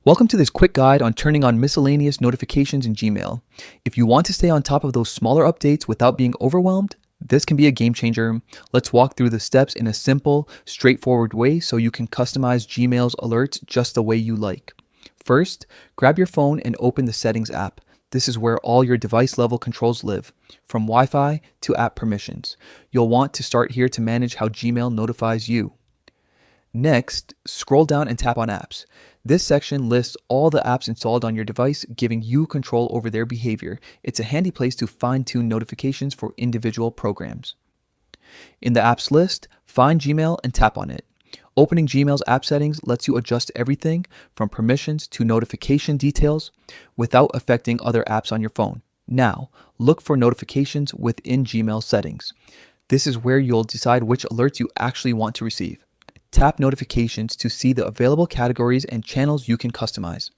Welcome to this quick guide on turning on miscellaneous notifications in Gmail. If you want to stay on top of those smaller updates without being overwhelmed, this can be a game changer. Let's walk through the steps in a simple, straightforward way so you can customize Gmail's alerts just the way you like. First, grab your phone and open the Settings app. This is where all your device level controls live, from Wi-Fi to app permissions. You'll want to start here to manage how Gmail notifies you. Next, scroll down and tap on Apps. This section lists all the apps installed on your device, giving you control over their behavior. It's a handy place to fine-tune notifications for individual programs. In the apps list, find Gmail and tap on it. Opening Gmail's app settings lets you adjust everything from permissions to notification details without affecting other apps on your phone. Now, look for notifications within Gmail settings. This is where you'll decide which alerts you actually want to receive. Tap Notifications to see the available categories and channels you can customize.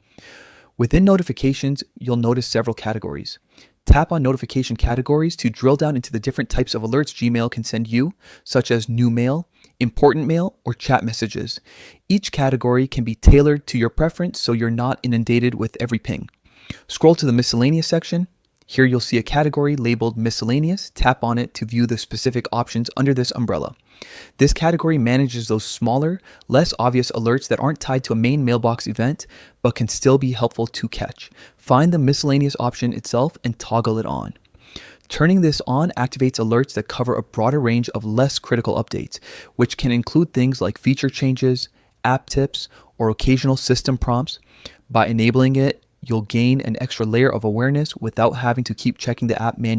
Within notifications, you'll notice several categories. Tap on notification categories to drill down into the different types of alerts Gmail can send you, such as new mail, important mail, or chat messages. Each category can be tailored to your preference so you're not inundated with every ping. Scroll to the Miscellaneous section. Here you'll see a category labeled Miscellaneous. Tap on it to view the specific options under this umbrella. This category manages those smaller, less obvious alerts that aren't tied to a main mailbox event, but can still be helpful to catch. Find the Miscellaneous option itself and toggle it on. Turning this on activates alerts that cover a broader range of less critical updates, which can include things like feature changes, app tips, or occasional system prompts. By enabling it, you'll gain an extra layer of awareness without having to keep checking the app manually.